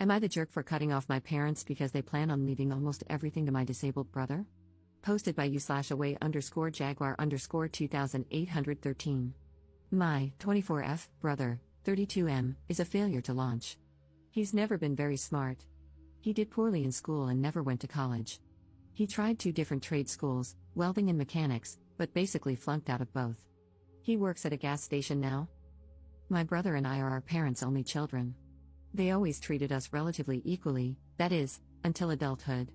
Am I the jerk for cutting off my parents because they plan on leaving almost everything to my disabled brother? Posted by u/away_jaguar_2813. My 24F brother, 32M, is a failure to launch. He's never been very smart. He did poorly in school and never went to college. He tried 2 different trade schools, welding and mechanics, but basically flunked out of both. He works at a gas station now. My brother and I are our parents' only children. They always treated us relatively equally, that is, until adulthood.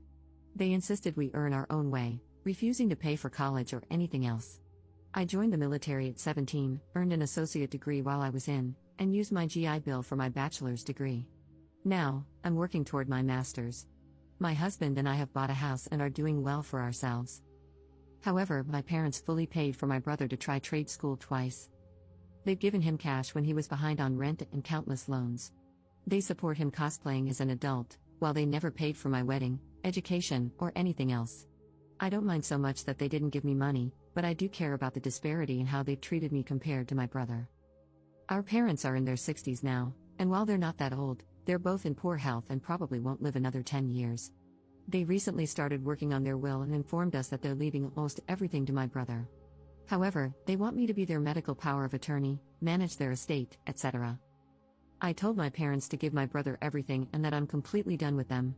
They insisted we earn our own way, refusing to pay for college or anything else. I joined the military at 17, earned an associate degree while I was in, and used my GI Bill for my bachelor's degree. Now, I'm working toward my master's. My husband and I have bought a house and are doing well for ourselves. However, my parents fully paid for my brother to try trade school twice. They've given him cash when he was behind on rent and countless loans. They support him cosplaying as an adult, while they never paid for my wedding, education, or anything else. I don't mind so much that they didn't give me money, but I do care about the disparity in how they've treated me compared to my brother. Our parents are in their 60s now, and while they're not that old, they're both in poor health and probably won't live another 10 years. They recently started working on their will and informed us that they're leaving almost everything to my brother. However, they want me to be their medical power of attorney, manage their estate, etc. I told my parents to give my brother everything and that I'm completely done with them.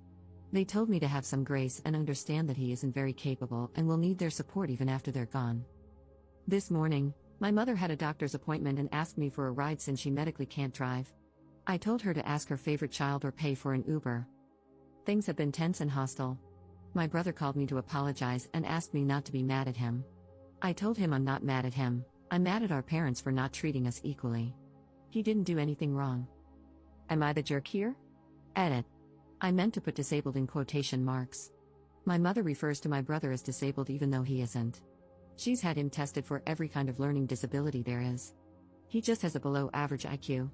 They told me to have some grace and understand that he isn't very capable and will need their support even after they're gone. This morning, my mother had a doctor's appointment and asked me for a ride since she medically can't drive. I told her to ask her favorite child or pay for an Uber. Things have been tense and hostile. My brother called me to apologize and asked me not to be mad at him. I told him I'm not mad at him, I'm mad at our parents for not treating us equally. He didn't do anything wrong. Am I the jerk here? Edit. I meant to put disabled in quotation marks. My mother refers to my brother as disabled even though he isn't. She's had him tested for every kind of learning disability there is. He just has a below average IQ.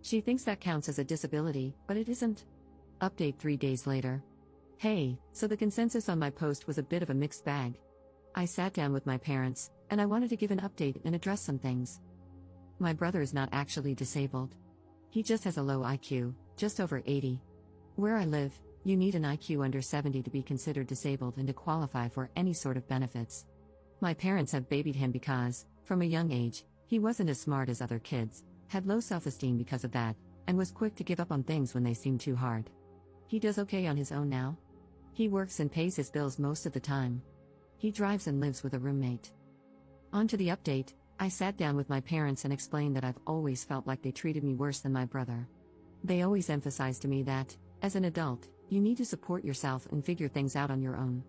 She thinks that counts as a disability, but it isn't. Update 3 days later. Hey, so the consensus on my post was a bit of a mixed bag. I sat down with my parents, and I wanted to give an update and address some things. My brother is not actually disabled. He just has a low IQ, just over 80. Where I live, you need an IQ under 70 to be considered disabled and to qualify for any sort of benefits. My parents have babied him because, from a young age, he wasn't as smart as other kids, had low self-esteem because of that, and was quick to give up on things when they seemed too hard. He does okay on his own now. He works and pays his bills most of the time. He drives and lives with a roommate. On to the update, I sat down with my parents and explained that I've always felt like they treated me worse than my brother. They always emphasized to me that, as an adult, you need to support yourself and figure things out on your own.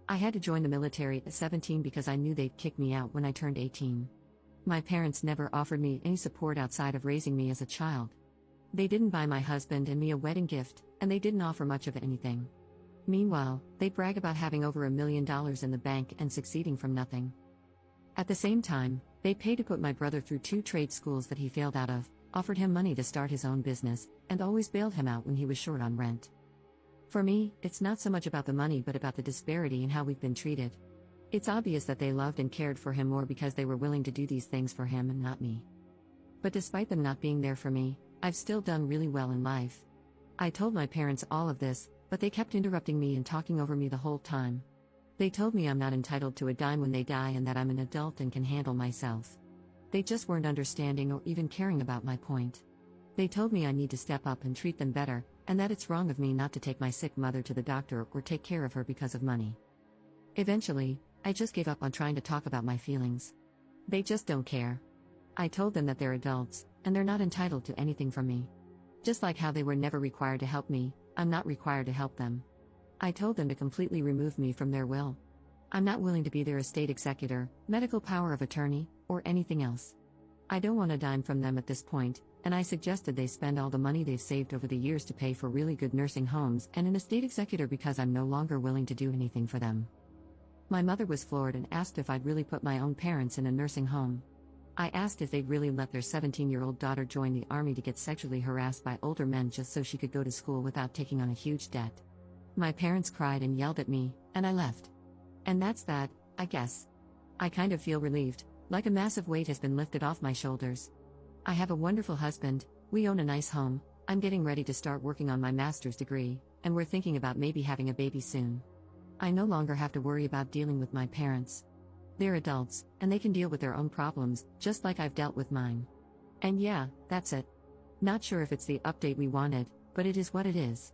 I had to join the military at 17 because I knew they'd kick me out when I turned 18. My parents never offered me any support outside of raising me as a child. They didn't buy my husband and me a wedding gift, and they didn't offer much of anything. Meanwhile, they brag about having over $1 million in the bank and succeeding from nothing. At the same time, they paid to put my brother through 2 trade schools that he failed out of, offered him money to start his own business, and always bailed him out when he was short on rent. For me, it's not so much about the money but about the disparity in how we've been treated. It's obvious that they loved and cared for him more because they were willing to do these things for him and not me. But despite them not being there for me, I've still done really well in life. I told my parents all of this, but they kept interrupting me and talking over me the whole time. They told me I'm not entitled to a dime when they die and that I'm an adult and can handle myself. They just weren't understanding or even caring about my point. They told me I need to step up and treat them better, and that it's wrong of me not to take my sick mother to the doctor or take care of her because of money. Eventually, I just gave up on trying to talk about my feelings. They just don't care. I told them that they're adults, and they're not entitled to anything from me. Just like how they were never required to help me, I'm not required to help them. I told them to completely remove me from their will. I'm not willing to be their estate executor, medical power of attorney, or anything else. I don't want a dime from them at this point, and I suggested they spend all the money they've saved over the years to pay for really good nursing homes and an estate executor because I'm no longer willing to do anything for them. My mother was floored and asked if I'd really put my own parents in a nursing home. I asked if they'd really let their 17-year-old daughter join the army to get sexually harassed by older men just so she could go to school without taking on a huge debt. My parents cried and yelled at me, and I left. And that's that, I guess. I kind of feel relieved, like a massive weight has been lifted off my shoulders. I have a wonderful husband, we own a nice home, I'm getting ready to start working on my master's degree, and we're thinking about maybe having a baby soon. I no longer have to worry about dealing with my parents. They're adults, and they can deal with their own problems, just like I've dealt with mine. And yeah, that's it. Not sure if it's the update we wanted, but it is what it is.